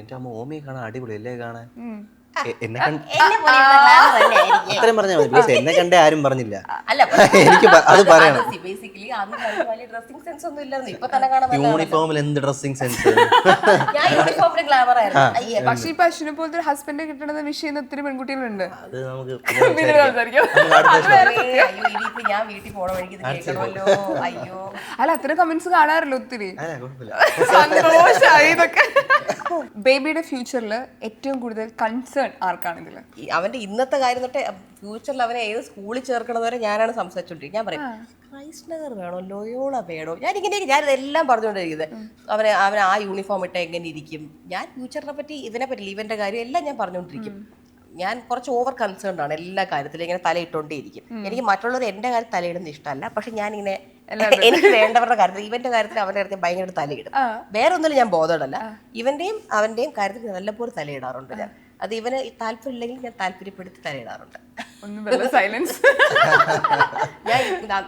എന്റെ അമ്മ ഓമിയെ കാണാൻ അടിപൊളി അല്ലേ കാണാൻ. എന്നെ അത്രയും പറഞ്ഞാൽ മതി. ബിക്കോസ് എന്നെ കണ്ടേ ആരും പറഞ്ഞില്ല. എനിക്ക് അത് പറയണം. യൂണിഫോമിൽ എന്ത് ഡ്രസ്സിംഗ് സെൻസ്. പക്ഷെ ഇപ്പൊ അശ്വിനെ പോലത്തെ ഒരു ഹസ്ബൻഡ് കിട്ടണത് വിഷയം ഒത്തിരി പെൺകുട്ടികളുണ്ട്. അത് നമുക്ക് അല്ല അത്തരം കമന്റ്സ് കാണാറില്ല ഒത്തിരി. സന്തോഷായി ഇതൊക്കെ. ബേബിയുടെ ഫ്യൂച്ചറിൽ ഏറ്റവും കൂടുതൽ കൺസേൺ ആർക്കാണ് ഇതില്? അവന്റെ ഇന്നത്തെ കാര്യം തൊട്ടേ ഫ്യൂച്ചറിൽ അവനെ ഏത് സ്കൂളിൽ ചേർക്കണത് വരെ ഞാനാണ് സംസാരിച്ചോണ്ടിരിക്കുന്നത്. ഞാൻ പറയും ക്രൈസ്റ്റ് നഗർ വേണോ, ലോയോള വേണോ, ഞാനിതെല്ലാം പറഞ്ഞുകൊണ്ടിരിക്കുന്നത്. അവന് ആ യൂണിഫോം ഇട്ട എങ്ങനെ ഇരിക്കും, ഞാൻ ഫ്യൂച്ചറിനെ പറ്റി ഇതിനെ പറ്റില്ല ഇവന്റെ കാര്യം എല്ലാം ഞാൻ പറഞ്ഞുകൊണ്ടിരിക്കും. ഞാൻ കുറച്ച് ഓവർ കൺസേൺഡ് ആണ് എല്ലാ കാര്യത്തിലും. ഇങ്ങനെ തലയിട്ടോണ്ടേയിരിക്കും. എനിക്ക് മറ്റുള്ളവർ എന്റെ കാര്യം തലയിടുന്ന ഇഷ്ടമല്ല. പക്ഷെ ഞാനിങ്ങനെ എനിക്ക് വേണ്ടവരുടെ കാര്യത്തിൽ ഇവന്റെ കാര്യത്തിൽ അവന്റെ കാര്യത്തിൽ ഭയങ്കര തലയിടും. വേറെ ഒന്നിലും ഞാൻ ബോധമല്ല. ഇവന്റെയും അവന്റെയും കാര്യത്തിൽ നല്ലപോലെ തലയിടാറുണ്ട് ഞാൻ. അത് ഇവന് താല്പര്യമില്ലെങ്കിൽ ഞാൻ താല്പര്യപ്പെടുത്തി തലയിടാറുണ്ട്. സൈലൻസ്. ഞാൻ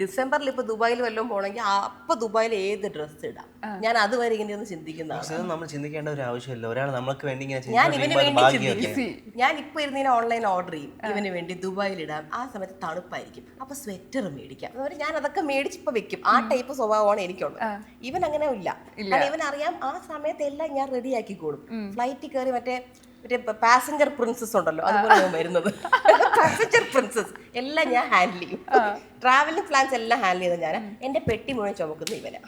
ഡിസംബറിൽ ഇപ്പൊ ദുബായിൽ വല്ലതും പോണെങ്കിൽ അപ്പൊ ദുബായിൽ ഏത് ഡ്രസ്സ് ഇടാം, ഞാൻ അതുവരെ ഇങ്ങനെ ഒന്ന് ചിന്തിക്കുന്നതാണ്. നമ്മൾ ചിന്തിക്കേണ്ട ഒരു ആവശ്യമില്ല. ഒരാൾ നമുക്ക് വേണ്ടി ഞാൻ ഇവന് വേണ്ടി ചിന്തിക്കും. ഞാൻ ഇപ്പൊ ഇരുന്ന് ഓൺലൈൻ ഓർഡർ ചെയ്യും ഇവന് വേണ്ടി ദുബായിൽ ഇടാം. ആ സമയത്ത് തണുപ്പായിരിക്കും, അപ്പൊ സ്വെറ്റർ മേടിക്കാം. ഞാൻ അതൊക്കെ മേടിച്ചിപ്പോ വെക്കും. ആ ടൈപ്പ് സ്വഭാവമാണ് എനിക്കുള്ളത്. ഇവൻ അങ്ങനെ ഇല്ല. കാരണം ഇവൻ അറിയാം ആ സമയത്ത് എല്ലാം ഞാൻ റെഡി ആക്കിക്കോളും. ഫ്ലൈറ്റിൽ കയറി മറ്റേ പാസഞ്ചർ പ്രിൻസസ് ഉണ്ടല്ലോ, അതുപോലെ വരുന്നത്. പാസഞ്ചർ പ്രിൻസസ് എല്ലാം ഞാൻ ഹാൻഡിൽ ചെയ്യും. ട്രാവലിംഗ് പ്ലാൻസ് എല്ലാം ഹാൻഡിൽ ചെയ്ത ഞാൻ. എന്റെ പെട്ടി മുഴുവൻ ചുമക്കുന്ന ഇവനാ.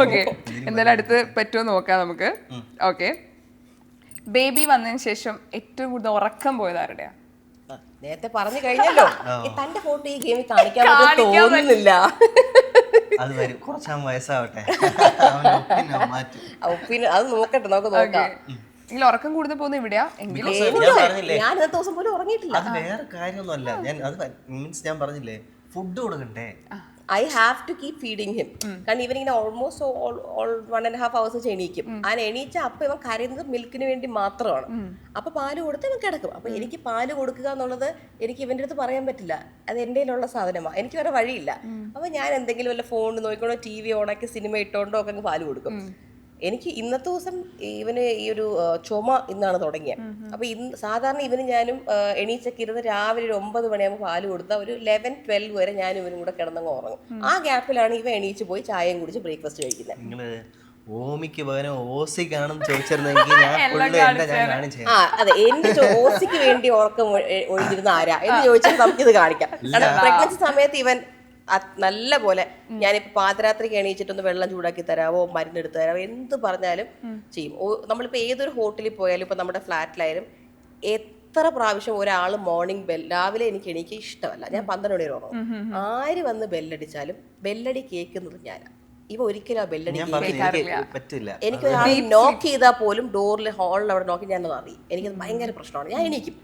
ഓക്കെ, എന്തായാലും അടുത്ത് പറ്റുമോ നോക്കാം നമുക്ക്. ഓക്കെ, ബേബി വന്നതിന് ശേഷം ഏറ്റവും കൂടുതൽ ഉറക്കം പോയത് ആരുടെയാ? നേരത്തെ പറഞ്ഞു കഴിഞ്ഞല്ലോ. തന്റെ ഫോട്ടോ ഈ ഗെയിമിൽ കാണിക്കാൻ തോന്നുന്നില്ല. അത് വരും, കുറച്ചാൻ വയസ്സാവട്ടെ. അത് നോക്കട്ടെ, നമുക്ക് നോക്കാം. എങ്കിലും ഉറക്കം കൂടുതൽ പോകുന്ന ഇവിടെയാ. എങ്കിലും ഞാൻ ഇന്നത്തെ ദിവസം പോലും ഉറങ്ങിയിട്ടില്ല. അത് വേറെ കാര്യമൊന്നുമല്ല. ഞാൻ പറഞ്ഞില്ലേ, ഫുഡ് കൊടുക്കണ്ടേ. I have to keep feeding him. കാരണം ഇവനിങ്ങനെ ഓൾമോസ്റ്റ് 1.5 hours എണീക്കും. ആ എണീച്ച അപ്പൊ ഇവൻ കരയുന്നത് മിൽക്കിന് വേണ്ടി മാത്രമാണ്. അപ്പൊ പാല് കൊടുത്ത് ഇവൻ കിടക്കും. അപ്പൊ എനിക്ക് പാല് കൊടുക്കുക എന്നുള്ളത് എനിക്ക് ഇവന്റെ അടുത്ത് പറയാൻ പറ്റില്ല. അത് എൻ്റെ കയ്യിലുള്ള സാധനമാണ്, എനിക്ക് വേറെ വഴിയില്ല. അപ്പൊ ഞാൻ എന്തെങ്കിലും വല്ല ഫോൺ നോക്കിക്കോണ്ടോ TV ഓണാക്കി സിനിമ ഇട്ടോണ്ടോ ഒക്കെ പാല് കൊടുക്കും. എനിക്ക് ഇന്നത്തെ ദിവസം ഇവന് ഈ ഒരു ചുമ ഇന്നാണ് തുടങ്ങിയത്. അപ്പൊ സാധാരണ ഇവന് ഞാനും എണീച്ചൊക്കെ ഇരുന്ന് രാവിലെ ഒരു 9 മണിയാകുമ്പോൾ പാല് കൊടുത്താൽ ഒരു 11-12 വരെ ഞാനും ഇവനും കൂടെ കിടന്നങ്ങ് ഉറങ്ങും. ആ ഗ്യാപ്പിലാണ് ഇവ എണീച്ച് പോയി ചായയും കുടിച്ച് ബ്രേക്ക്ഫാസ്റ്റ് കഴിക്കുന്നത്. ഓമിക്ക് പകരം ഓസിക്കാണെന്ന് ചോദിച്ചിരുന്നെങ്കിൽ അതെ, എന്റെ ഓസിക്ക് വേണ്ടി ഉറക്കം ഒഴിഞ്ഞിരുന്ന ആരാ എന്ന് ചോദിച്ചാൽ നമുക്കിത് കാണിക്കാം. കാരണം പ്രഗ്നൻസി സമയത്ത് ഇവൻ നല്ല പോലെ ഞാനിപ്പോ പാതിരാത്രിക്ക് എണീച്ചിട്ടൊന്ന് വെള്ളം ചൂടാക്കി തരാവോ, മരുന്നെടുത്ത് തരാവോ, എന്ത് പറഞ്ഞാലും ചെയ്യും. നമ്മളിപ്പോ ഏതൊരു ഹോട്ടലിൽ പോയാലും ഇപ്പൊ നമ്മുടെ ഫ്ലാറ്റിലായാലും എത്ര പ്രാവശ്യം ഒരാൾ മോർണിംഗ് രാവിലെ എനിക്ക് ഇഷ്ടമല്ല. ഞാൻ 12 മണി വരെ ഉറങ്ങും. ആര് വന്ന് ബെല്ലടിച്ചാലും ബെല്ലടി കേൾക്കുന്നത് ഞാനാണ്. ഇവ ഒരിക്കലും ആ ബെല്ലടി പറ്റില്ല. എനിക്ക് ഒരാൾ നോക്ക് ചെയ്താൽ പോലും ഡോറിൽ ഹാളിൽ അവിടെ നോക്കി ഞാനത് അറിയും. എനിക്കത് ഭയങ്കര പ്രശ്നമാണ്. ഞാൻ എണീക്കും.